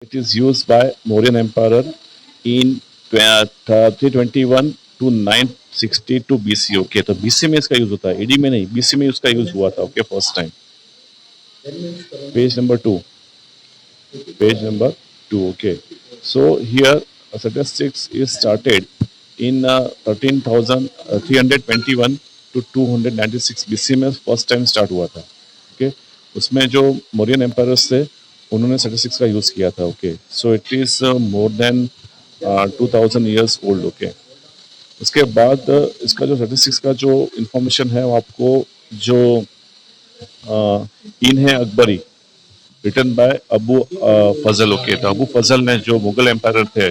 It is used by Mauryan Emperor in 321 to 962 BC. Okay, तो BC में इसका use होता है, एडी में नहीं, बीसी में उसका यूज हुआ था. Okay, first time. Page number 2. Page number 2. Okay, so here statistics is started in 13,321 to 296 BC में फर्स्ट टाइम स्टार्ट हुआ था. ओके, उसमें जो मौर्यन एम्पायर्स थे उन्होंने स्टैटिस्टिक्स का यूज किया था. Okay, so it is more than 2000 years old. Okay, उसके बाद इसका जो स्टैटिस्टिक्स का जो इंफॉर्मेशन है वो आपको जो इन है Akbari written by Abu Fazal. Okay, तो अबू फजल ने जो मुगल एम्पायर थे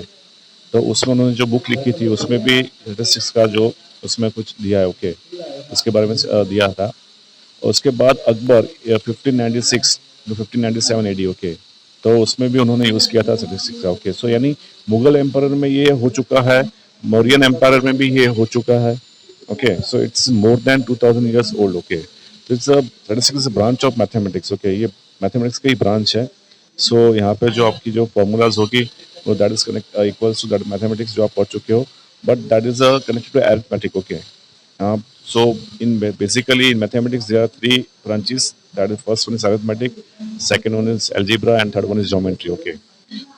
तो उसमें उन्होंने जो बुक लिखी थी उसमें भी स्टैटिस्टिक्स का जो उसमें कुछ दिया है. ओके, उसके बारे में दिया था. और उसके बाद अकबर 1596 टू 1597 एडी. ओके, तो उसमें भी उन्होंने यूज किया था स्टैटिस्टिक्स का. ओके, सो यानी मुगल एम्पायर में ये हो चुका है, मौर्यन एम्पायर में भी ये हो चुका है. Okay, so it's more than 2000 years old. Okay, तो it's statistics is a branch of mathematics. Okay, ये मैथमेटिक्स का ही ब्रांच है. सो यहाँ पे जो आपकी जो फॉर्मूलाज होगी वो that is connect equals to that mathematics जो आप पढ़ चुके हो, but that is connected to arithmetic. Okay, so basically in mathematics there are three branches. That is, first one is arithmetic, second one is algebra, and third one is geometry. Okay,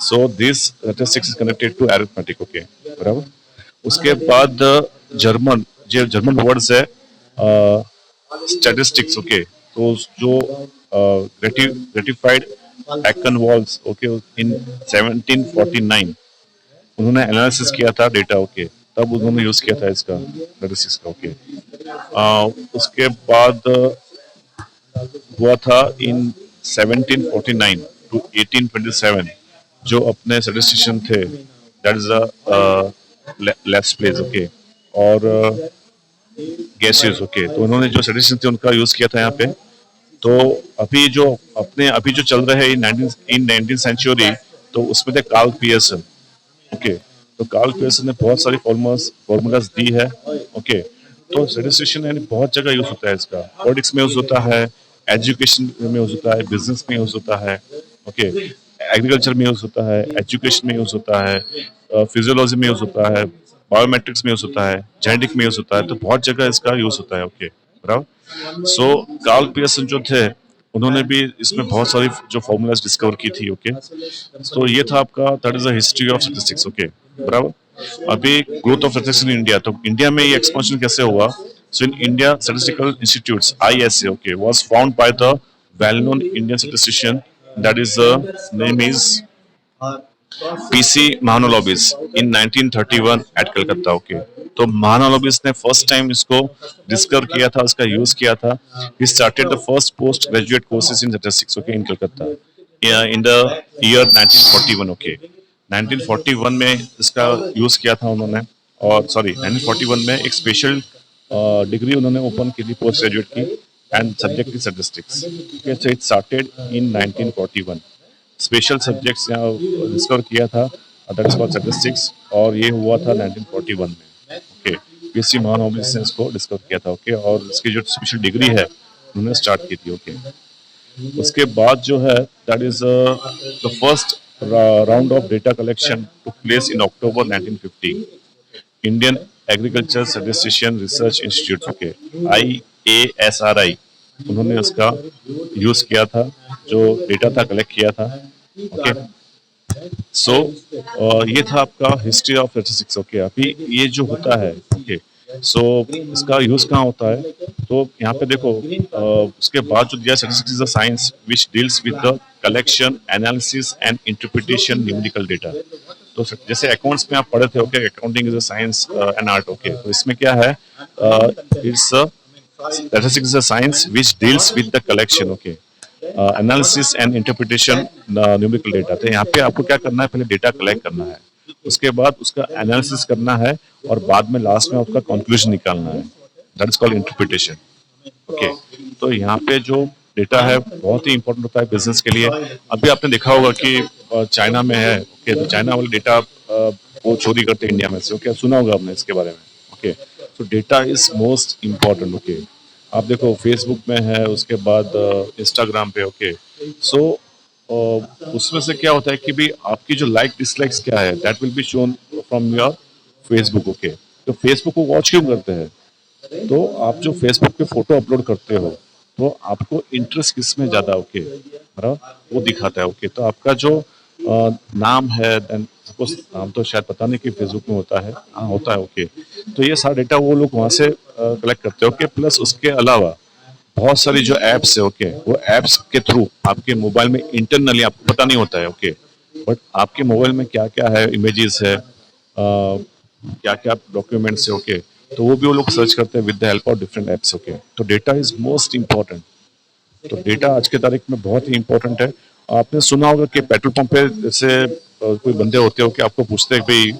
so this statistics is connected to arithmetic. Okay, बराबर. उसके बाद German जो German words है statistics. Okay, तो जो gratified एक्कन walls. Okay, इन 1749 उन्होंने analysis किया था डेटा. ओके, तब उन्होंने यूज किया था इसका स्टैटिस्टिक्स का. ओके, उसके बाद हुआ था इन 1749 टू 1827 जो अपने स्टैटिस्टिशियन थे that is left place. Okay, और गैसेस. ओके, तो उन्होंने जो स्टैटिस्टिशियन थे उनका यूज किया था यहाँ पे. तो अभी जो चल रहे हैं इन 19th सेंचुरी, तो उसमें थे कार्ल पियर्सन. ओके, तो कार्ल पियर्सन ने बहुत सारी फॉर्मूलाज दी है. ओके, तो स्टैटिस्टिशियन यानी बहुत जगह यूज होता है इसका. पॉलिटिक्स में यूज होता है, एजुकेशन में यूज होता है, बिजनेस में यूज होता है. ओके, एग्रीकल्चर में यूज होता है, एजुकेशन में यूज होता है, फिजियोलॉजी में यूज होता है, बायोमेट्रिक्स में यूज होता है, जेनेटिक में यूज होता है. तो बहुत जगह इसका यूज होता है. ओके, बराबर. सो कार्ल पियर्सन जो थे उन्होंने भी इसमें बहुत सारी जो फॉर्मूलाज डिस्कवर की थी. ओके, तो ये था आपका that is the history of statistics. Okay, बराबर. अभी growth of statistics in India, तो इंडिया में ये एक्सपेंशन कैसे हुआ. So in India statistical institutes ISA. Okay, was found by the well known Indian statistician that is name is PC Mahalanobis in 1931 at Calcutta. Okay, तो महानोलॉबिस ने first time इसको discover किया था, उसका यूज किया था. He started the first post graduate courses in statistics. Okay, in Calcutta in the year 1941. Okay, 1941 में इसका यूज किया था उन्होंने. और 1941 में एक स्पेशल डिग्री उन्होंने ओपन की थी पोस्ट ग्रेजुएट की, and subject is statistics. Okay, so it started in 1941. Special subjects यहाँ डिस्कवर किया था दैट इज कॉल्ड स्टैटिस्टिक्स, और ये हुआ था 1941 में. ओके, PC महानोबिस ने इसको डिस्कवर किया था. ओके, और इसकी जो स्पेशल डिग्री है उन्होंने स्टार्ट की थी. ओके, उसके बाद जो है that is the first round of data collection took place in October 1950. Indian agriculture statistician research institute. Okay, IASRI, उन्होंने उसका यूज किया था, जो डेटा था कलेक्ट किया था. ओके, सो ये था आपका हिस्ट्री ऑफ स्टैटिस्टिक्स. ओके, अभी ये जो होता है. ओके, सो इसका यूज कहाँ होता है, तो यहाँ पे देखो उसके बाद जो दिया statistics is a science which deals with the collection, analysis and interpretation numerical data. तो जैसे अकाउंट्स में आप पढ़े थे. Okay, accounting is a science and art. Okay, तो इसमें क्या है, it's statistics is a science which deals with the collection. Okay, analysis and interpretation numerical data. तो यहाँ पे आपको क्या करना है, पहले डेटा कलेक्ट करना है, उसके बाद उसका एनालिसिस करना है, और बाद में लास्ट में उसका कंक्लूजन निकालना है. That is called interpretation. Okay, तो यहाँ पे जो डेटा है बहुत ही इंपॉर्टेंट होता है बिजनेस के लिए. अभी आपने देखा होगा कि चाइना में है. ओके, तो चाइना वाले डेटा वो चोरी करते हैं इंडिया में से. ओके, सुना होगा आपने इसके बारे में. ओके, तो data is most important. Okay, आप देखो फेसबुक में है, उसके बाद इंस्टाग्राम पे. ओके, सो उसमें से क्या होता है कि भी आपकी जो लाइक डिसलाइक्स क्या है, that will be shown from your Facebook. Okay, तो फेसबुक को वॉच क्यों करते हैं? तो आप जो फेसबुक पे फोटो अपलोड करते हो, तो आपको इंटरेस्ट किसमें ज्यादा, ओके, बराबर, वो दिखाता है। ओके, तो आपका जो नाम है, देन सपोज नाम तो शायद पता नहीं कि फेसबुक में होता है, हाँ होता है। ओके, तो ये सारा डेटा वो लोग वहाँ से कलेक्ट करते हैं। ओके, प्लस उसके अलावा बहुत सारी जो एप्स है, ओके, वो एप्स के थ्रू आपके मोबाइल में इंटरनली आपको पता नहीं होता है। ओके, बट आपके मोबाइल में क्या क्या है, इमेजेस है, क्या क्या डॉक्यूमेंट्स है, ओके, तो वो भी वो लोग सर्च करते हैं with the help of different apps. Okay, तो डेटा इज मोस्ट इंपॉर्टेंट। तो डेटा आज के तारीख में बहुत ही इंपॉर्टेंट है। आपने सुना होगा कि पेट्रोल पंप पे जैसे कोई बंदे होते हो कि आपको पूछते हैं भाई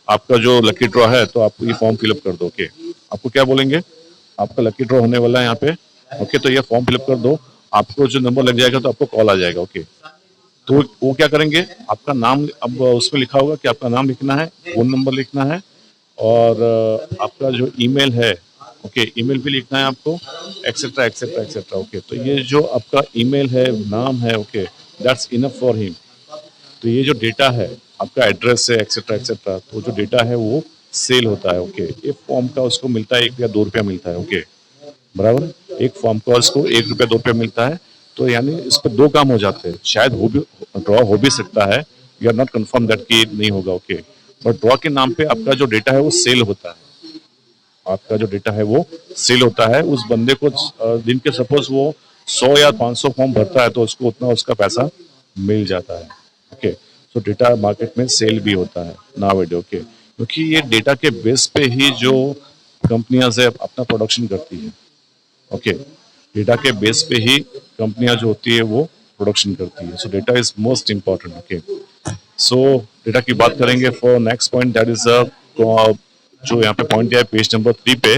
आपका जो लकी ड्रॉ है तो आप ये फॉर्म फिलअप कर दो। ओके, आपको क्या बोलेंगे? आपका लकी ड्रॉ होने वाला है यहाँ पे, ओके, तो ये फॉर्म फिलअप कर दो, आपको जो नंबर लग जाएगा तो आपको कॉल आ जाएगा। ओके, तो वो क्या करेंगे, आपका नाम, अब उसमें लिखा होगा कि आपका नाम लिखना है, फोन नंबर लिखना है, और आपका जो ईमेल है, ओके, ईमेल भी लिखना है आपको, एक्सेट्रा एक्सेट्रा एक्सेट्रा। ओके, तो ये जो आपका ईमेल है, नाम है, okay, that's enough for him. तो ये जो डेटा है, आपका एड्रेस है, एक्सेट्रा एक्सेट्रा, तो जो डेटा है वो सेल होता है। ओके, एक फॉर्म का उसको मिलता है 1 या 2 रुपया मिलता है। ओके, बराबर, एक फॉर्म का उसको 1 रुपया 2 रुपया मिलता है। तो यानी इस पर दो काम हो जाते हैं, शायद हो भी, ड्रॉ हो भी सकता है, we are not confirm that कि नहीं होगा। ओके, बट ड्रॉ के नाम पे आपका जो डेटा है वो सेल होता है। आपका जो डेटा है वो सेल होता है उस बंदे को। दिन के सपोज वो 100 या 500 फॉर्म भरता है तो उसको उतना उसका पैसा मिल जाता है। ओके, तो डेटा मार्केट में सेल भी होता है नाउ। ओके, क्योंकि ये डेटा के बेस पे ही जो कंपनियां है अपना प्रोडक्शन करती है। ओके, डेटा के बेस पे ही कंपनियां जो होती है वो प्रोडक्शन करती है। सो data is most important. Okay, so data की बात करेंगे for next point, that is जो यहाँ पे पॉइंट दिया है पेज नंबर 3 पे,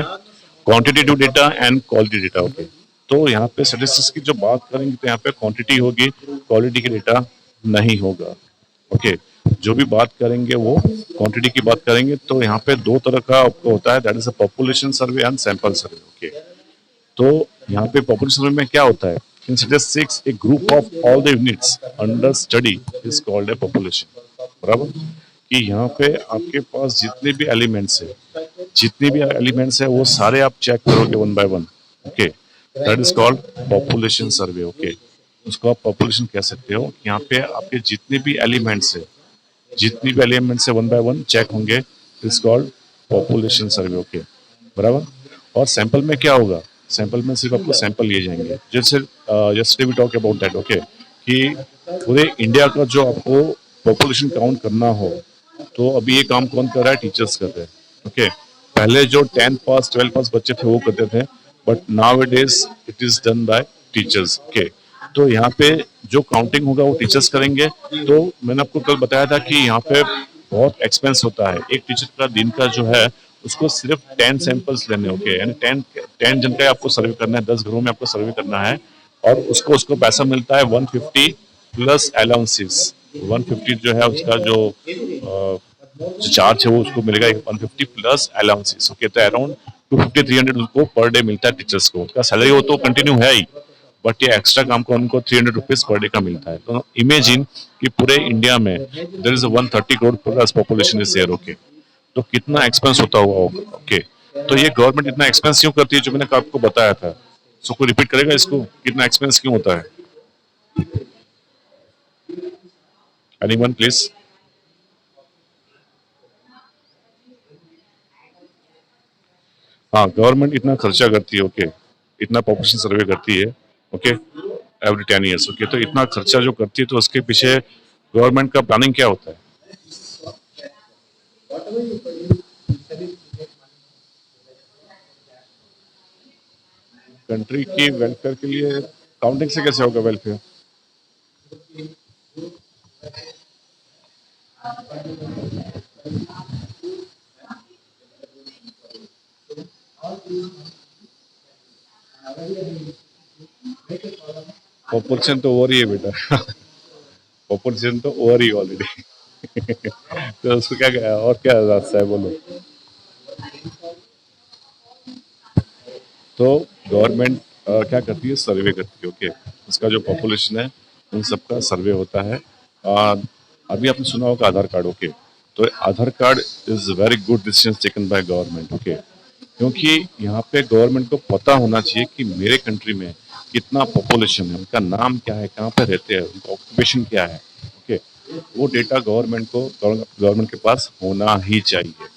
quantitative data and quality data. Okay, तो यहाँ पे स्टेटिस्टिक्स की जो बात करेंगे तो यहाँ पे क्वांटिटी होगी, क्वालिटी की डेटा नहीं होगा। ओके, जो भी बात करेंगे वो क्वांटिटी की बात करेंगे। तो यहाँ पे दो तरह का आपको होता है, that is a population survey and sample survey. Okay, तो यहाँ पे पॉपुलेशन सर्वे में क्या होता है, इन statistics A group of all the units under study is called a population. बराबर, कि यहाँ पे आपके पास जितने भी एलिमेंट्स है वो सारे आप चेक करोगे one by one. Okay, that is called population survey. Okay, उसको आप पॉपुलेशन कह सकते हो। यहाँ पे आपके जितनी भी एलिमेंट्स है वन बाय वन चेक होंगे, is called population survey. Okay, बराबर। और सैंपल में क्या होगा, सैंपल में सिर्फ आपको सैंपल लिए जाएंगे, जैसे yesterday we talk about that. Okay, कि पूरे इंडिया का जो आपको पॉपुलेशन काउंट करना हो, तो अभी ये काम कौन कर रहा है, टीचर्स कर रहे हैं। ओके, पहले जो 10th पास 12th पास बच्चे थे वो करते थे, but now it is done by teachers. Okay, तो यहाँ पे जो काउंटिंग होगा वो टीचर्स करेंगे। तो मैंने आपको कल बताया था कि यहाँ पे बहुत एक्सपेंस होता है, एक टीचर का दिन का जो है उसको सिर्फ 10 सैंपल्स लेने होंगे, यानी 10 जन का आपको सर्वे करना है, 10 घरों में आपको सर्वे करना है, और उसको उसको पैसा मिलता है 150 प्लस अलाउंसेस। 150 जो है उसका जो चार्ज है वो उसको मिलेगा 150 प्लस अलाउंसेस। ओके, तो अराउंड 250 300 उसको पर डे मिलता है टीचर्स को। उसका सैलरी वो तो कंटिन्यू है ही, बट ये एक्स्ट्रा काम को उनको 300 रुपीज पर डे का मिलता है। तो इमेजिन कि पूरे इंडिया में there is 130 crore plus population is there. Okay, तो कितना एक्सपेंस होता हुआ होगा। ओके, तो ये गवर्नमेंट इतना एक्सपेंस क्यों करती है, जो मैंने आपको बताया था। सो कोई रिपीट करेगा इसको, कितना एक्सपेंस क्यों होता है? Anyone please? हाँ, गवर्नमेंट इतना खर्चा करती है। ओके, इतना पॉपुलेशन सर्वे करती है। Okay, every 10 years. ओके, तो इतना खर्चा जो करती है तो उसके पीछे गवर्नमेंट का प्लानिंग क्या होता है? कंट्री की वेलफेयर के लिए। काउंटिंग से कैसे होगा वेलफेयर? पॉपुलेशन तो ओवर ही है बेटा। पॉपुलेशन तो ओवर ही ऑलरेडी। तो उसको क्या और क्या रास्ता है, बोलो? तो गवर्नमेंट क्या करती है, सर्वे करती है। ओके, उसका जो पॉपुलेशन है उन सबका सर्वे होता है। आ, अभी आपने सुना होगा आधार कार्ड, ओके। तो Aadhaar card is very good decision taken by government, okay. क्योंकि यहाँ पे गवर्नमेंट को पता होना चाहिए कि मेरे कंट्री में कितना पॉपुलेशन है, उनका नाम क्या है, कहाँ पे रहते हैं, उनका ऑक्यूपेशन क्या है, ओके। वो डेटा गवर्नमेंट के पास होना ही चाहिए।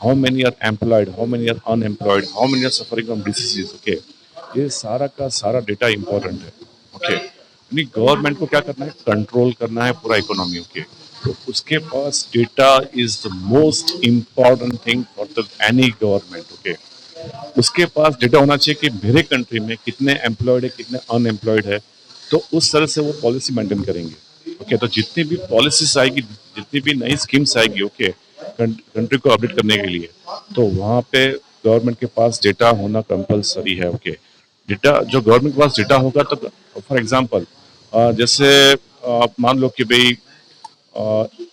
How many are employed, how many are unemployed, how many are suffering from diseases, okay. ये सारा का सारा डेटा इंपॉर्टेंट है, ओके। यानी गवर्नमेंट को क्या करना है, कंट्रोल करना है पूरा इकोनॉमी, ओके। तो उसके पास data is the most important thing for the any government, okay. उसके पास डेटा होना चाहिए कि मेरे कंट्री में कितने एम्प्लॉयड है, कितने अनएम्प्लॉयड है। तो उस तरह से वो पॉलिसी मेंटेन करेंगे, ओके। तो जितनी भी पॉलिसीज आएगी, जितनी भी नई स्कीम्स आएगी, ओके, कंट्री को अपडेट करने के लिए, तो वहाँ पे गवर्नमेंट के पास डेटा होना कंपलसरी है, ओके। डेटा जो गवर्नमेंट के पास डेटा होगा, तो फॉर एग्जांपल जैसे आप मान लो कि भाई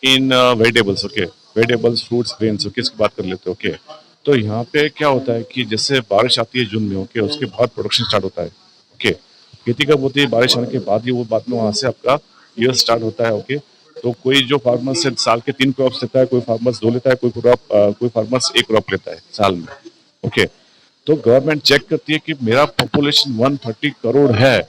इन vegetables, okay, vegetables, fruits, grains, okay, इसकी बात कर लेते हैं, ओके। तो यहाँ पे क्या होता है कि जैसे बारिश आती है जून में, ओके, उसके बाद प्रोडक्शन स्टार्ट होता है, ओके। खेती कब होती है, बारिश आने के बाद ही, वो बाद में वहां से आपका ईयर स्टार्ट होता है, ओके। तो कोई जो फार्मर से साल के 3 क्रॉप्स लेता है, कोई फार्मर्स 2 लेता है, कोई फार्मर्स 1 क्रॉप लेता है साल में, ओके। तो गवर्नमेंट चेक करती है कि मेरा पॉपुलेशन 130 करोड़ है,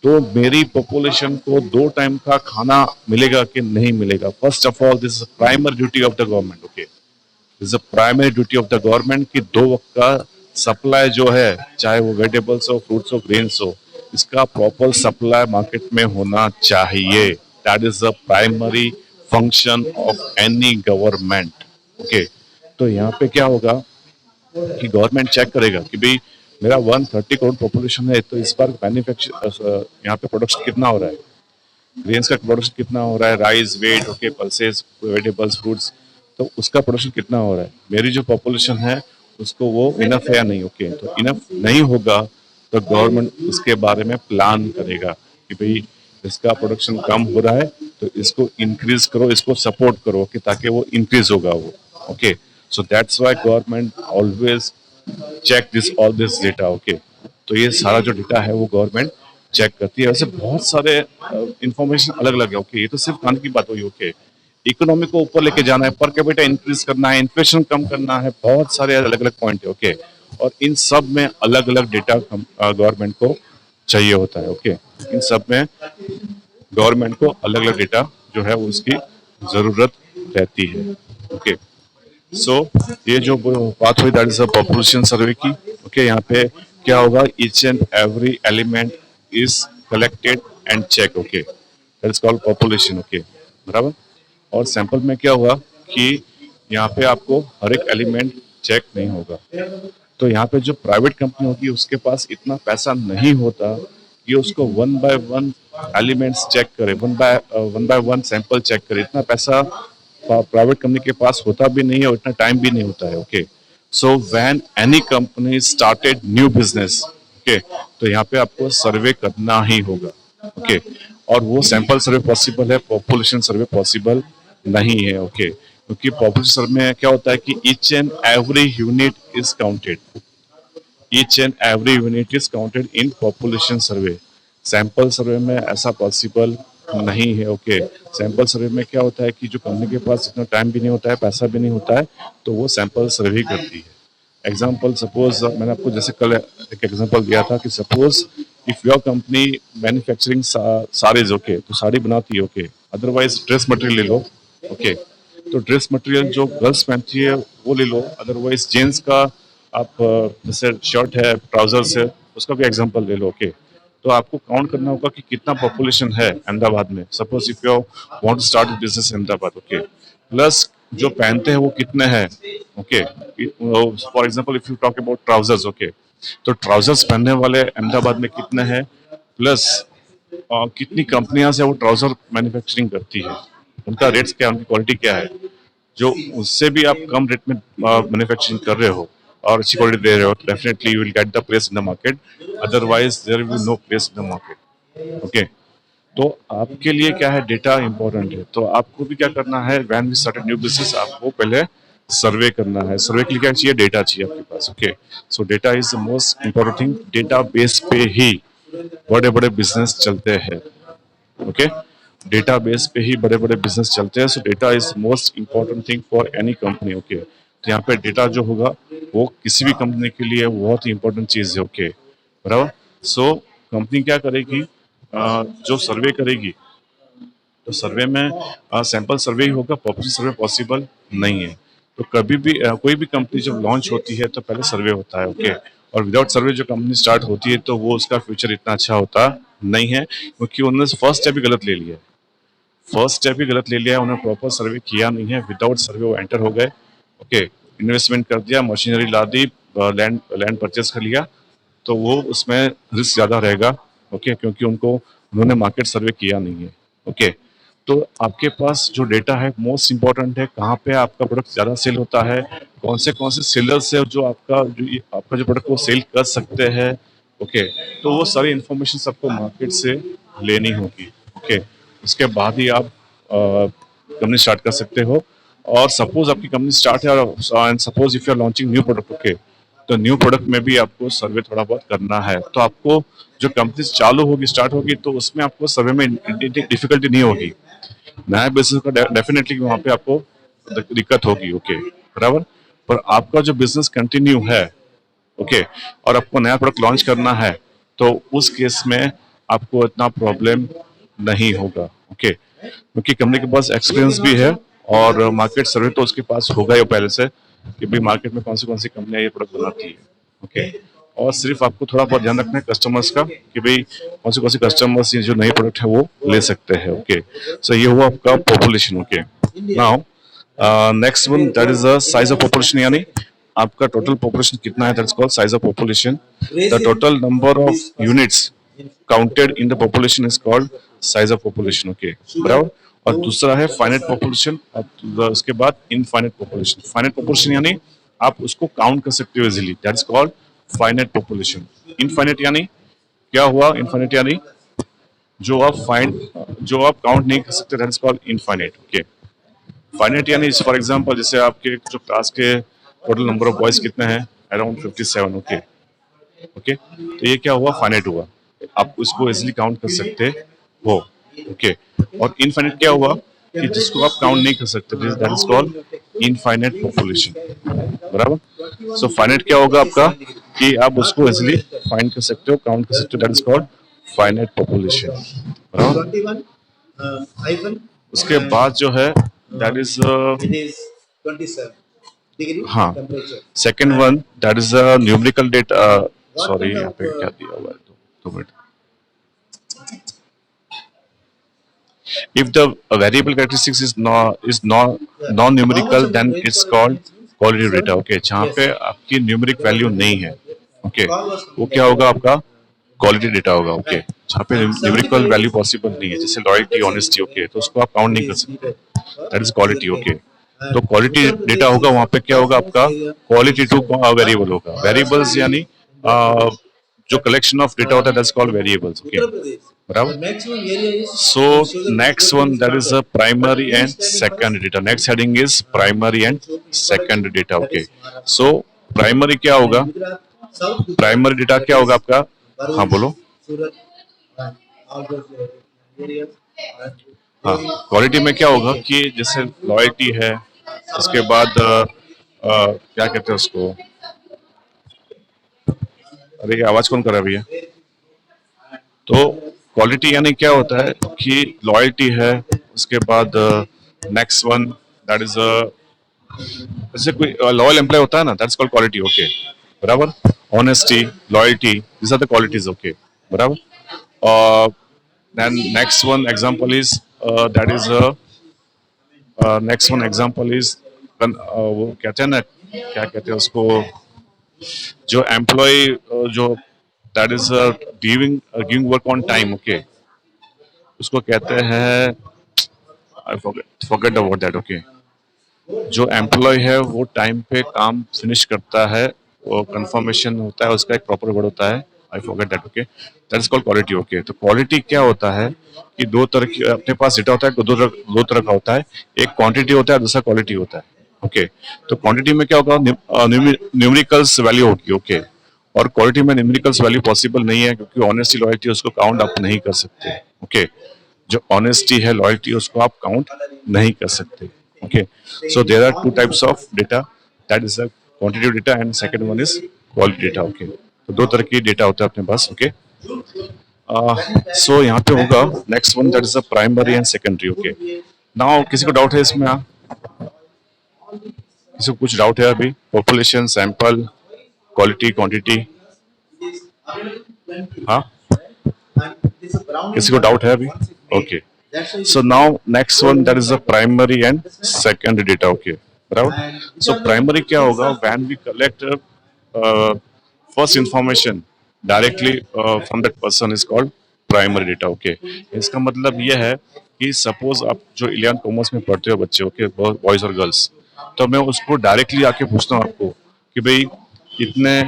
तो मेरी पॉपुलेशन को 2 टाइम का खाना मिलेगा कि नहीं मिलेगा। First of all, this is primary duty of the government, okay. This is primary duty of the government कि 2 वक्त का सप्लाई जो है, चाहे वो वेजिटेबल्स हो, फ्रूट्स हो, ग्रेन्स हो, इसका प्रॉपर सप्लाई मार्केट में होना चाहिए। That is the primary function of any government, okay. तो यहाँ पे क्या होगा कि गवर्नमेंट चेक करेगा कि भाई मेरा 130 करोड़ पॉपुलेशन है, तो इस बार मैन्युफैक्चर यहाँ पे प्रोडक्शन कितना हो रहा है, ग्रेन्स का प्रोडक्शन कितना हो रहा है, rice, wheat, okay, pulses, vegetables, fruits, तो उसका प्रोडक्शन कितना हो रहा है, मेरी जो पॉपुलेशन है उसको वो इनफ है या नहीं, ओके। तो इनफ नहीं होगा तो गवर्नमेंट उसके बारे में प्लान करेगा कि भाई इसका प्रोडक्शन कम हो रहा है, तो इसको इंक्रीज करो, इसको सपोर्ट करो कि ताकि वो इंक्रीज होगा वो, okay. So that's why government always check this all this data, okay. तो ये सारा जो डेटा है वो गवर्नमेंट चेक करती है। वैसे बहुत सारे इंफॉर्मेशन अलग अलग है, ओके। ये तो सिर्फ खाने की बात हुई, ओके। इकोनॉमी को ऊपर लेके जाना है, पर कैपिटा इंक्रीज करना है, इन्फ्लेशन कम करना है, बहुत सारे अलग अलग पॉइंट है, ओके। और इन सब में अलग अलग डेटा गवर्नमेंट को चाहिए होता है, ओके। इन सब में गवर्नमेंट को अलग अलग डेटा जो है वो उसकी जरूरत रहती है, ओके। सो ये जो बात हुई, that is a population survey की, ओके। यहाँ पे क्या होगा, each and every element is collected and check, okay. That is called population, okay, बराबर। और सैंपल में क्या हुआ कि यहाँ पे आपको हर एक एलिमेंट चेक नहीं होगा। तो यहाँ पे जो प्राइवेट कंपनी होगी उसके पास इतना पैसा नहीं होता कि उसको 1 बाय 1 एलिमेंट्स चेक करे, 1 बाय 1 सैंपल चेक करे। इतना पैसा प्राइवेट कंपनी के पास होता भी नहीं है और इतना टाइम भी नहीं होता है, okay. So when any company started new business, okay, तो यहाँ पे आपको सर्वे करना ही होगा, ओके। और वो सैंपल सर्वे पॉसिबल है, पॉपुलेशन सर्वे पॉसिबल नहीं है, ओके। क्योंकि पॉपुलेशन सर्वे में क्या होता है कि each and every unit is counted, each and every unit is counted in population survey. Sample survey में ऐसा पॉसिबल नहीं है, ओके। सैंपल सर्वे में क्या होता है कि जो कंपनी के पास इतना टाइम भी नहीं होता है, पैसा भी नहीं होता है, तो वो सैंपल सर्वे ही करती है। एग्जाम्पल, सपोज मैंने आपको जैसे कल एक एग्जाम्पल दिया था कि suppose if your company manufacturing saris, okay, तो साड़ी बनाती है, ओके। अदरवाइज ड्रेस मटेरियल ले लो, ओके। तो ड्रेस मटेरियल जो गर्ल्स पहनती है वो ले लो, अदरवाइज जेंट्स का आप जैसे शर्ट है, ट्राउजर्स है, उसका भी एग्जाम्पल ले लो, ओके। तो आपको काउंट करना होगा कि कितना पॉपुलेशन है अहमदाबाद में। Suppose if you want to start business in Ahmedabad, okay, plus जो पहनते हैं वो कितने हैं, ओके। For example if you talk about trousers, okay, तो ट्राउजर्स पहनने वाले अहमदाबाद में कितने हैं, प्लस कितनी कंपनियां से वो ट्राउजर मैन्युफैक्चरिंग करती है, उनका रेट्स क्या है, उनकी क्वालिटी क्या है। जो उससे भी आप कम रेट में मैन्युफैक्चरिंग कर रहे हो और अच्छी क्वालिटी दे रहे हो, तो definitely you will get the place in the market, otherwise there will be no place in the market, okay. तो आपके लिए क्या है, डेटा इंपॉर्टेंट है। तो आपको भी क्या करना है, when we start new business, आपको पहले सर्वे करना है। सर्वे के लिए क्या चाहिए, डेटा चाहिए आपके पास, okay. So data is the most important thing. Database पे ही बड़े बड़े बिजनेस चलते हैं, ओके। डेटाबेस पे ही बड़े बड़े बिजनेस चलते हैं, सो data is most important thing for any company. Okay, तो यहाँ पे डेटा जो होगा वो किसी भी कंपनी के लिए बहुत ही इंपॉर्टेंट चीज है। ओके, बराबर। सो कंपनी क्या करेगी, जो सर्वे करेगी, तो सर्वे में सैंपल सर्वे ही होगा, पॉपुलेशन सर्वे पॉसिबल नहीं है। तो कभी भी कोई भी कंपनी जब लॉन्च होती है तो पहले सर्वे होता है। ओके, और विदाउट सर्वे जो कंपनी स्टार्ट होती है तो वो उसका फ्यूचर इतना अच्छा होता नहीं है, क्योंकि उन्होंने फर्स्ट स्टेप ही गलत ले लिया है। फर्स्ट स्टेप ही गलत ले लिया है, उन्होंने प्रॉपर सर्वे किया नहीं है। विदाउट सर्वे वो एंटर हो गए। ओके, इन्वेस्टमेंट कर दिया, मशीनरी ला दी, लैंड लैंड परचेस कर लिया, तो वो उसमें रिस्क ज्यादा रहेगा। ओके, क्योंकि उन्होंने मार्केट सर्वे किया नहीं है। ओके, तो आपके पास जो डेटा है मोस्ट इंपॉर्टेंट है, कहाँ पे आपका प्रोडक्ट ज्यादा सेल होता है, कौन से सेलर्स है जो आपका जो प्रोडक्ट को सेल कर सकते हैं। ओके, तो वो सारी इंफॉर्मेशन सबको मार्केट से लेनी होगी। ओके, उसके बाद ही आप कंपनी स्टार्ट कर सकते हो। और सपोज आपकी कंपनी स्टार्ट है और suppose if you are launching new product, okay, तो न्यू प्रोडक्ट में भी आपको सर्वे थोड़ा बहुत करना है। तो आपको जो कंपनी चालू होगी, स्टार्ट होगी, तो उसमें आपको सर्वे में डिफिकल्टी नहीं होगी। नया बिजनेस का डेफिनेटली वहां पे आपको दिक्कत होगी। ओके, बराबर। पर आपका जो बिजनेस कंटिन्यू है, ओके, और आपको नया प्रोडक्ट लॉन्च करना है, तो उस केस में आपको इतना प्रॉब्लम नहीं होगा। ओके, क्योंकि कंपनी के पास एक्सपीरियंस भी है और मार्केट सर्वे तो उसके पास होगा ही पहले से, कि भाई मार्केट में कौन सी कंपनियां ये प्रोडक्ट बनाती है। ओके, और सिर्फ आपको थोड़ा बहुत ध्यान रखना है कस्टमर्स का, कि भाई कौन सी कस्टमर्स ये जो नए प्रोडक्ट है वो ले सकते हैं। ओके, सो ये हुआ आपका population. Okay, now next one that is the size of population, यानी आपका टोटल पॉपुलेशन कितना है, that is called size of population. The total number of units counted in the population is called size of population. Okay, बराबर। और दूसरा है finite population, और उसके बाद इनफाइनाइट पॉपुलेशन। फाइनाइट पॉपुलेशन यानी आप उसको काउंट कर सकते हो easily, that is called finite population. Infinite यानी क्या हुआ, इनफाइनाइट यानी जो आप काउंट नहीं कर सकते, that is called infinite. Okay, finite यानी फॉर एग्जांपल जैसे आपके जो क्लास के टोटल नंबर ऑफ बॉयज कितने हैं, अराउंड 57। ओके, ओके, तो ये क्या हुआ, फाइनाइट हुआ, आप उसको इजीली काउंट कर सकते हो। ओके, और इनफाइनाइट क्या हुआ कि जिसको आप काउंट नहीं कर सकते, that is called infinite population. बराबर। सो फाइनाइट क्या होगा आपका, कि आप उसको इजीली फाइंड कर सकते हो, काउंट कर सकते हो, that is called finite population. बराबर। उसके बाद जो है दैट इज हाँ, second one that is numerical data. Sorry, यहाँ पे क्या दिया हुआ है, दो minute. If the variable characteristics is non-numerical, then it's called quality data. Okay, जहाँ पे आपकी न्यूमेरिक वैल्यू नहीं है, ओके, वो क्या होगा, आपका क्वालिटी डेटा होगा। ओके, जहाँ पे न्यूमेरिकल वैल्यू पॉसिबल नहीं है, जैसे लॉयल्टी, ऑनेस्टी, ओके, तो उसको आप काउंट नहीं कर सकते, दैट इज क्वालिटी। ओके, तो क्वालिटी डेटा होगा, वहाँ पे क्या होगा, आपका क्वालिटी टू वेरिएबल होगा। वेरिएबल्स यानी जो कलेक्शन ऑफ डेटा होता है, दैट्स कॉल्ड वेरिएबल्स। ओके, बराबर। So next one that is primary and secondary data. Next heading is primary and secondary data. Okay, so primary क्या होगा, प्राइमरी डेटा क्या होगा आपका, हाँ बोलो। हाँ, क्वालिटी में क्या होगा कि जैसे लॉयल्टी है, उसके बाद क्या कहते हैं उसको, अरे ये आवाज कौन कर रहा है भैया। तो क्वालिटी यानी क्या होता है कि लॉयल्टी है, उसके बाद नेक्स्ट वन दैट इज जैसे कोई लॉयल एम्प्लॉय होता है ना, दैट्स कॉल्ड क्वालिटी। ओके, बराबर। Honesty, loyalty, this are the qualities. Okay, बराबर। Then next one example is that is next one example is वो कहते हैं ना, क्या कहते हैं उसको, जो एम्प्लॉय जो that is giving work on time. Okay, उसको कहते हैं, I forget about that. Okay, जो एम्प्लॉय है वो टाइम पे काम फिनिश करता है, वो कंफर्मेशन होता है, उसका एक प्रॉपर वर्ड होता है, I forget that. Okay, that is called quality. Okay, तो क्वालिटी क्या होता है कि दो तरह की अपने पास डेटा होता है, दो तरह का होता है, एक क्वांटिटी होता है, दूसरा क्वालिटी होता है। ओके, तो क्वांटिटी में क्या होगा, न्यूमेरिकल्स वैल्यू होगी। ओके, और क्वालिटी में न्यूमेरिकल्स वैल्यू पॉसिबल नहीं है, क्योंकि ऑनेस्टी, लॉयल्टी उसको काउंट आप नहीं कर सकते। ओके, जो ऑनेस्टी है, लॉयल्टी, उसको आप काउंट नहीं कर सकते। Okay, so there are two types of data, that is the quantitative data and second one is quality data. Okay, तो दो तरह की डेटा होता है अपने पास। ओके, सो यहाँ पे होगा next one, that is the primary and secondary. Okay, now किसी को डाउट है इसमें? किसी को कुछ डाउट है अभी? Population, sample, quality, quantity? हाँ, किसी को डाउट है अभी? Okay, so now next one, that is the primary and secondary data. Okay, बराबर। सो प्राइमरी क्या होगा? When we collect first information directly from that person is called primary data. Okay, इसका मतलब यह है कि सपोज आप जो 11 कॉमर्स में पढ़ते हो बच्चे, ओके, बॉयज और गर्ल्स, तो मैं उसको डायरेक्टली आके पूछता हूँ आपको कि भाई कितने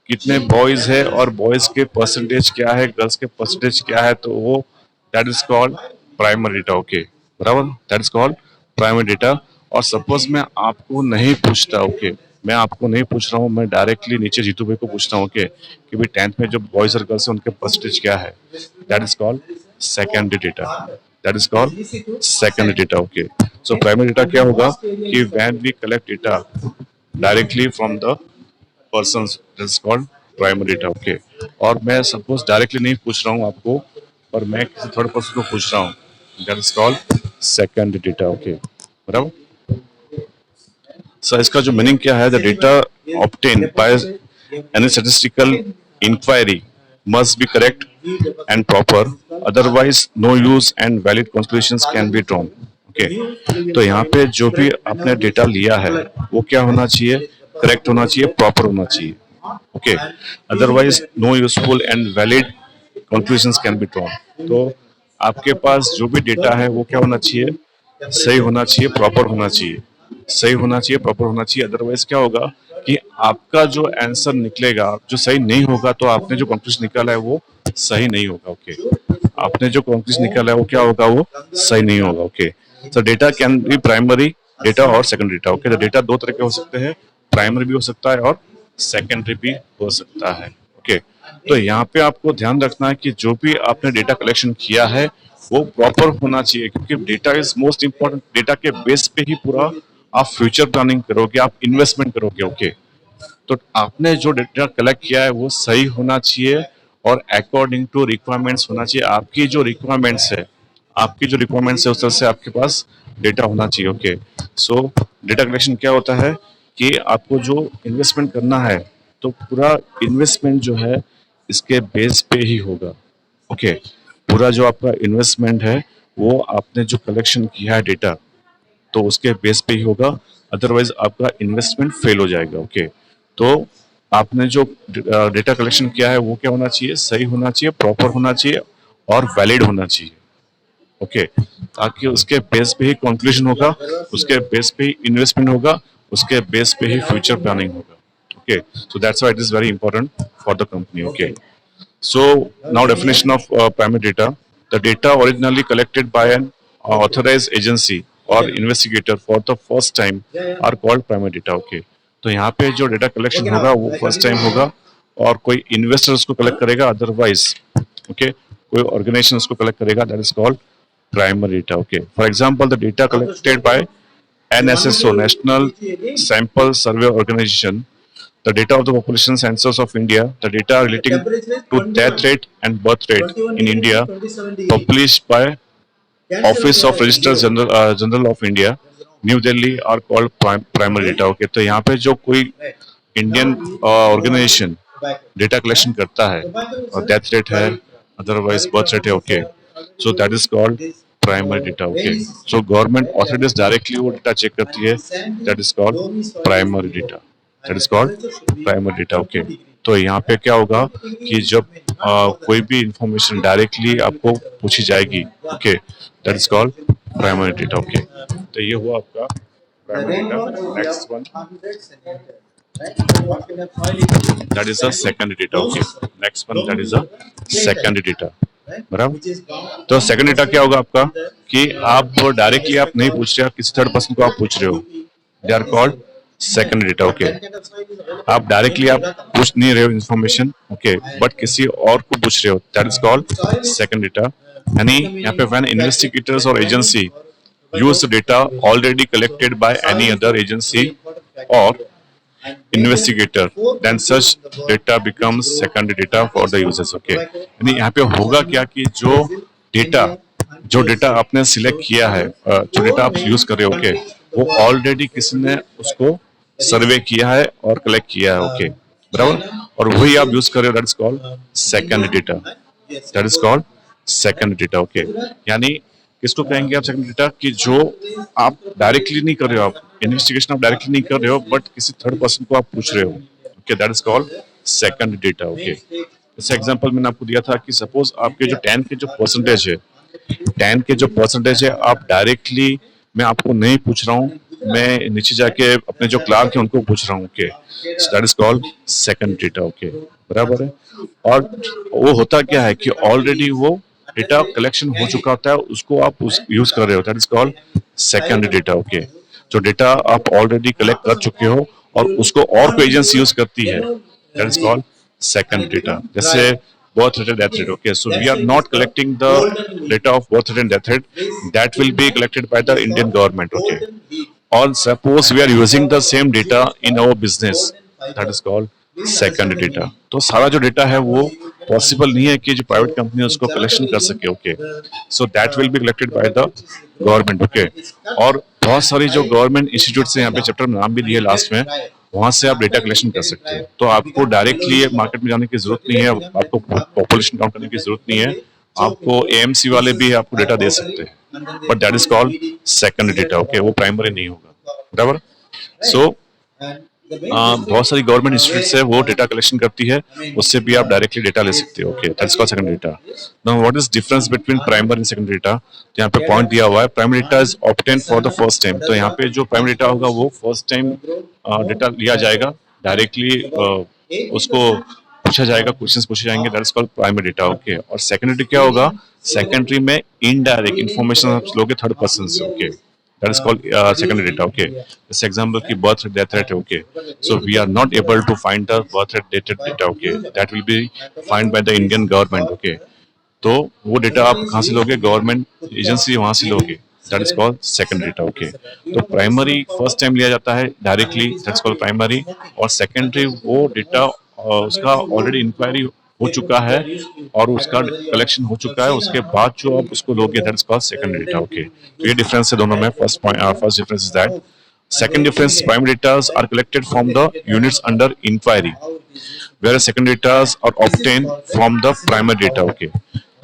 कितने बॉयज है और बॉयज के परसेंटेज क्या है, गर्ल्स के परसेंटेज क्या है, तो वो that is called primary data. Okay, बराबर, that is called primary data. और सपोज मैं आपको नहीं पूछता, ओके, मैं आपको नहीं पूछ रहा हूँ, मैं डायरेक्टली नीचे जीतू भाई को पूछता हूँ, ओके, कि भाई 10th में जो बॉयज और गर्ल्स है उनके परसेंटेज क्या है, that is called secondary data. That is called secondary data. Okay, so primary data क्या होगा कि when we collect data directly from the persons, that is called primary data. Okay, और मैं सपोज डायरेक्टली नहीं पूछ रहा हूँ आपको, और मैं किसी थर्ड पर्सन को पूछ रहा हूँ, that is called secondary data. Okay, बराबर। सो इसका जो मीनिंग क्या है? The data obtain by any statistical inquiry must be correct and proper, otherwise no use and valid conclusions can be drawn. Okay, तो यहाँ पे जो भी आपने डेटा लिया है वो क्या होना चाहिए? करेक्ट होना चाहिए, प्रॉपर होना चाहिए। Okay, otherwise no useful and valid conclusions can be drawn. तो आपके पास जो भी डेटा है वो क्या होना चाहिए? सही होना चाहिए, प्रॉपर होना चाहिए, सही होना चाहिए, प्रॉपर होना चाहिए। अदरवाइज क्या होगा कि आपका जो आंसर निकलेगा जो सही नहीं होगा, तो आपने जो कंक्लूजन निकाला है वो सही नहीं होगा। ओके, आपने जो कंक्लूजन निकाला है वो क्या होगा? वो सही नहीं होगा। Okay, so data can be primary data और सेकेंडरी डेटा। ओके, तो डेटा दो तरह के हो सकते हैं, प्राइमरी भी हो सकता है और सेकेंडरी भी हो सकता है। ओके, तो यहाँ पे आपको ध्यान रखना है कि जो भी आपने डेटा कलेक्शन किया है वो प्रॉपर होना चाहिए, क्योंकि data is most important. Data के बेस पे ही पूरा आप फ्यूचर प्लानिंग करोगे, आप इन्वेस्टमेंट करोगे। ओके, तो आपने जो डेटा कलेक्ट किया है वो सही होना चाहिए और अकॉर्डिंग टू रिक्वायरमेंट्स होना चाहिए। आपकी जो रिक्वायरमेंट्स है, आपकी जो रिक्वायरमेंट्स है उस तरह से आपके पास डेटा होना चाहिए। ओके, सो डेटा कलेक्शन क्या होता है कि आपको जो इन्वेस्टमेंट करना है, तो पूरा इन्वेस्टमेंट जो है इसके बेस पे ही होगा। ओके, पूरा जो आपका इन्वेस्टमेंट है वो आपने जो कलेक्शन किया है डेटा, तो उसके बेस पे ही होगा, अदरवाइज आपका इन्वेस्टमेंट फेल हो जाएगा। ओके, तो आपने जो डेटा कलेक्शन किया है वो क्या होना चाहिए? सही होना चाहिए, प्रॉपर होना चाहिए और वैलिड होना चाहिए। ओके, ताकि उसके बेस पे ही कंक्लूजन होगा, उसके बेस पे ही इन्वेस्टमेंट होगा, उसके बेस पे ही फ्यूचर प्लानिंग होगा। Okay, so that's why it is very important for the company. Okay, so now definition of primary data: the data originally collected by an authorized agency or investigator for the first time are called primary data. Okay, तो यहाँ पे जो data collection होगा वो first time होगा और कोई investor उसको कलेक्ट करेगा, अदरवाइज ओके कोई ऑर्गेनाइजेशन उसको कलेक्ट करेगा, that is called primary data. Okay, for example, the data collected by NSSO, National Sample Survey Organization, the data of the population census of India, the data relating to death rate and birth rate in India, published by Office of Registrar General of India, New Delhi, are called primary data. Okay, तो यहाँ पे जो कोई Indian organisation data collection करता है और death rate है, otherwise birth rate है, okay, so that is called primary data. Okay, so government authorities directly वो डेटा चेक करती है, that is called primary data, that is called primary data. Okay, तो यहाँ पे क्या होगा कि जब कोई भी इंफॉर्मेशन डायरेक्टली आपको पूछी जाएगी, okay, that is called primary data. Okay, तो ये हुआ आपका primary data. Next one, that is a secondary data. Okay, next one, that is a secondary data. बराबर, तो सेकंड डेटा क्या होगा आपका कि आप डायरेक्टली आप नहीं पूछ रहे, आप किसी थर्ड पर्सन को आप पूछ रहे हो, they are called second data. Okay, आप डायरेक्टली आप पूछ नहीं रहे हो इन्फॉर्मेशन, ओके, बट किसी और को पूछ रहे हो, that is called second data. यानी यहाँ पे व्हेन इन्वेस्टिगेटर्स और agency use the data already collected by any other agency or investigator, then such data becomes secondary data for the users. Okay, यानी यहाँ पे होगा क्या कि जो डेटा आपने सिलेक्ट किया है, जो डेटा आप यूज कर रहे हो, ओके, वो ऑलरेडी किसी ने उसको सर्वे किया है और कलेक्ट किया है, ओके, बराबर, और वही आप यूज कर रहे हो, that is called second data, that is called second data, okay. यानी किसको कहेंगे आप सेकंड डेटा, कि जो आप डायरेक्टली नहीं कर रहे हो, आप इन्वेस्टिगेशन आप डायरेक्टली नहीं कर रहे हो, बट किसी थर्ड पर्सन को आप पूछ रहे हो, okay, that is called second data, okay. जैसे एग्जांपल मैंने आपको दिया था कि सपोज आपके जो 10 के जो परसेंटेज है, 10 के जो परसेंटेज है, आप डायरेक्टली, मैं आपको नहीं पूछ रहा हूँ, मैं नीचे जाके अपने जो क्लार्क है उनको पूछ रहा हूँ, okay, that is called second data, okay, बराबर है। और वो होता क्या है कि ऑलरेडी वो डेटा कलेक्शन हो चुका होता है, उसको आप यूज कर रहे हो, that is called second data, okay. जो डेटा आप ऑलरेडी कलेक्ट कर चुके हो और उसको और कोई एजेंसी यूज करती है, that is called second data. जैसे birth rate and death rate, okay, so we are not collecting the data of birth rate and death rate, that will be collected by the Indian government, okay. Or suppose we are using the same data in our business, that is called second data। तो सारा जो data है वो possible नहीं है कि जो private company उसको कलेक्शन कर सके, okay, so that will be collected by the government, okay. और बहुत सारी जो गवर्नमेंट इंस्टीट्यूट है, यहाँ पे चैप्टर में नाम भी दिए लास्ट में, वहां से आप डेटा कलेक्शन कर सकते हैं। तो आपको डायरेक्टली मार्केट में जाने की जरूरत नहीं है, आपको पॉपुलेशन काउंट करने की जरूरत नहीं है, आपको एएमसी वाले भी आपको डेटा दे सकते हैं, but that is called second data, okay, वो प्राइमरी नहीं होगा, बराबर। सो बहुत सारी गवर्नमेंट इंस्टीट्यूट है वो डेटा कलेक्शन करती है, उससे भी आप डायरेक्टली डेटा ले सकते हो, okay, that's called second data. Now what is difference between primary and second data, तो यहाँ पे पॉइंट दिया हुआ है, primary data is obtain for the first time. तो यहाँ पे जो प्राइमरी डेटा होगा वो फर्स्ट टाइम डेटा लिया जाएगा, डायरेक्टली उसको पूछा जाएगा, क्वेश्चंस पूछे जाएंगे, that is called primary data, okay. और सेकेंडरी क्या होगा, सेकेंडरी में इनडायरेक्ट इन्फॉर्मेशन आप लोगे थर्ड पर्सन से, okay, that is called secondary data, okay। this example ki birth rate, death rate, okay, so we are not able to find the birth rate, death rate data, okay, that will be found by the Indian government, okay। तो वो data आप कहाँ से लोगे, government agency वहां से लोगे, that is called second data, okay. तो प्राइमरी फर्स्ट टाइम लिया जाता है directly, that is called primary, और सेकेंडरी वो डेटा उसका ऑलरेडी इंक्वायरी हो चुका है और उसका कलेक्शन हो चुका है, उसके बाद जो आप उसको लोगे, that is called second data, okay. तो ये डिफरेंस है दोनों में। First difference is that. Second difference, primary datas are collected from the units under inquiry, whereas secondary data are obtained from the primary data, okay।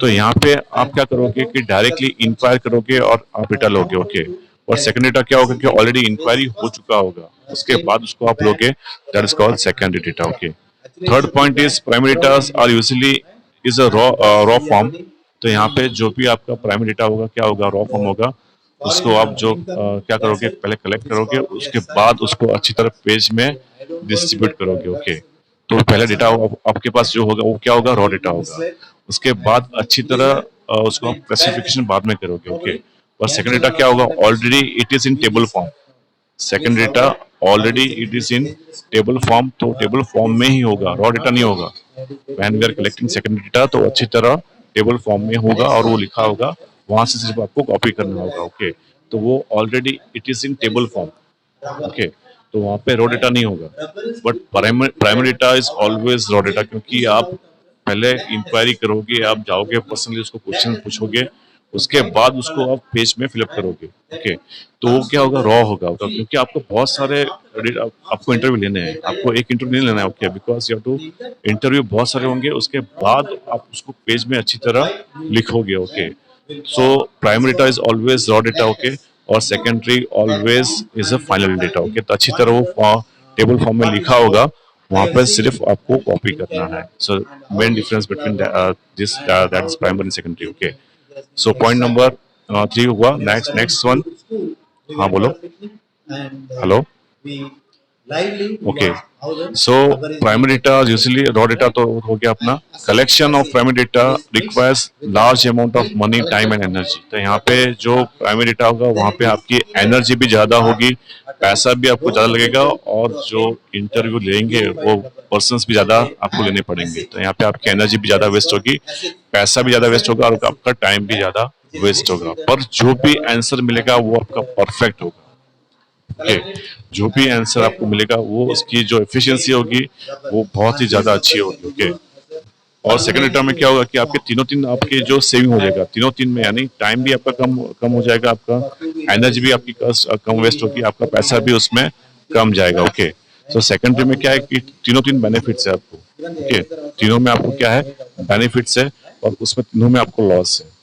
तो यहाँ पे आप क्या करोगे कि डायरेक्टली इंक्वायर करोगे और आप डेटा लोगे, ओके। और सेकंड डेटा क्या होगा कि ऑलरेडी इंक्वायरी हो चुका होगा, उसके बाद उसको आप लोगे, that is called secondary data, okay. Third point is primary data are usually is a raw form. तो यहाँ पे जो भी आपका प्राइमरी डेटा होगा क्या होगा, रॉ फॉर्म होगा। उसको आप जो क्या करोगे, पहले कलेक्ट करोगे, उसके बाद उसको अच्छी तरह पेज में डिस्ट्रीब्यूट करोगे, ओके। तो पहले डेटा आपके पास जो होगा वो क्या होगा, रॉ डेटा होगा। उसके बाद अच्छी तरह उसको आप क्लासिफिकेशन बाद में करोगे, ओके। और सेकंड डेटा क्या होगा, already it is in table form. Second data already it is in table form, तो टेबल फॉर्म में ही होगा, रॉ डेटा नहीं होगा। When we are collecting second data तो अच्छी तरह टेबल फॉर्म में होगा और वो लिखा होगा, वहां से सिर्फ आपको कॉपी करना होगा, ओके। तो वो already it is in table form, okay. तो वहां पे रॉ डेटा नहीं होगा। But primary data is always raw data, क्योंकि आप पहले इंक्वायरी करोगे, आप जाओगे पर्सनली उसको क्वेश्चन पूछोगे, उसके बाद उसको आप पेज में फिलअप करोगे, ओके। तो वो क्या होगा, रॉ होगा, क्योंकि आपको बहुत सारे आपको इंटरव्यू लेने हैं, आपको एक इंटरव्यू नहीं लेना है, okay, because you have to interview बहुत सारे होंगे, उसके बाद आप उसको पेज में अच्छी तरह लिखोगे, okay. So primary data is always raw data, okay, और secondary always is a final data, okay. तो अच्छी तरह वो टेबल फॉर्म में लिखा होगा, वहां पर सिर्फ आपको कॉपी करना है। So main difference between this that is primary and secondary, okay. So point number 3 हुआ। नेक्स्ट वन, हाँ बोलो, hello, okay. So primary data usually raw data तो हो गया अपना। Collection of primary data requires large amount of money, time and energy. तो यहाँ पे जो प्राइमरी डेटा होगा वहाँ पे आपकी एनर्जी भी ज्यादा होगी, पैसा भी आपको ज़्यादा लगेगा और जो इंटरव्यू लेंगे वो पर्सन्स भी ज़्यादा आपको लेने पड़ेंगे। तो यहाँ पे आपकी एनर्जी भी ज़्यादा वेस्ट होगी, पैसा भी ज़्यादा वेस्ट होगा और आपका टाइम भी ज़्यादा वेस्ट होगा। पर जो भी आंसर मिलेगा वो आपका परफेक्ट होगा। ओके, जो भी आंसर आपको मिलेगा वो उसकी जो एफिशिएंसी होगी वो बहुत ही ज़्यादा अच्छी होगी। ओके, और सेकंड टर्म में क्या होगा कि आपके तीनों तीन आपके जो सेविंग हो जाएगा तीनों तीन में, यानी टाइम भी आपका कम कम हो जाएगा, आपका एनर्जी भी आपकी कम वेस्ट होगी, आपका पैसा भी उसमें कम जाएगा। ओके, सो सेकेंडरी में क्या है कि तीनों तीन बेनिफिट्स है आपको। ओके, तीनों में आपको क्या है, बेनिफिट्स है और उसमें तीनों में आपको लॉस है।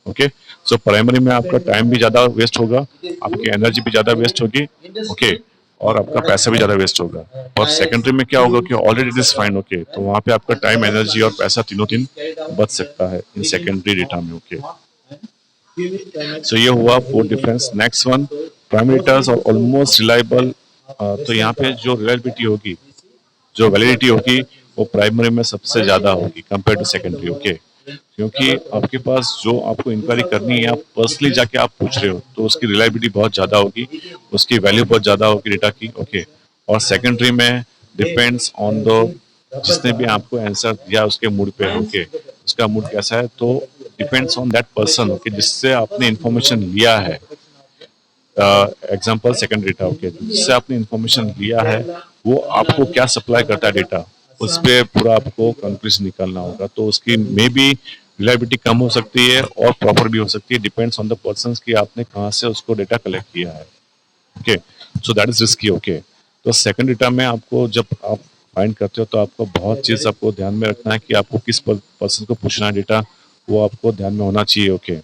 ओके, सो प्राइमरी में आपका टाइम भी ज्यादा वेस्ट होगा, आपकी एनर्जी भी ज्यादा वेस्ट होगी। ओके, और आपका पैसा भी ज्यादा वेस्ट होगा। और सेकेंडरी में क्या होगा कि already it is fine. Okay, तो वहां पे आपका टाइम, एनर्जी और पैसा तीनों तीन बच सकता है इन सेकेंडरी डेटा में। ओके, सो ये हुआ four difference. Next one, primary data और ऑलमोस्ट रिलायबल। तो यहाँ पे जो रिलायबिलिटी होगी, जो वैलिडिटी होगी वो प्राइमरी में सबसे ज्यादा होगी कंपेयर टू सेकेंडरी। ओके, क्योंकि आपके पास जो आपको इंक्वायरी करनी है, आप पर्सनली जाके आप पूछ रहे हो, तो उसकी रिलायबिलिटी बहुत ज्यादा होगी, उसकी वैल्यू बहुत ज्यादा होगी डेटा की। ओके, और सेकेंडरी में डिपेंड्स ऑन द, जिसने भी आपको आंसर दिया उसके मूड पे। ओके, उसका मूड कैसा है, तो depends on that person. Okay, जिससे आपने इंफॉर्मेशन लिया है, एग्जाम्पल सेकंड डेटा। ओके, जिससे आपने इंफॉर्मेशन लिया है वो आपको क्या सप्लाई करता है डेटा, उस पर पूरा आपको कंक्लूजन निकालना होगा। तो उसकी मे बी रिलायबिलिटी कम हो सकती है और प्रॉपर भी हो सकती है, डिपेंड्स ऑन द पर्सन कि आपने कहाँ से उसको डेटा कलेक्ट किया है। Okay, so that is risky. Okay, तो सेकंड डेटा में आपको जब आप फाइंड करते हो तो आपको बहुत चीज आपको ध्यान में रखना है कि आपको किस पर्सन को पूछना है डेटा, वो आपको ध्यान में होना चाहिए। ओके,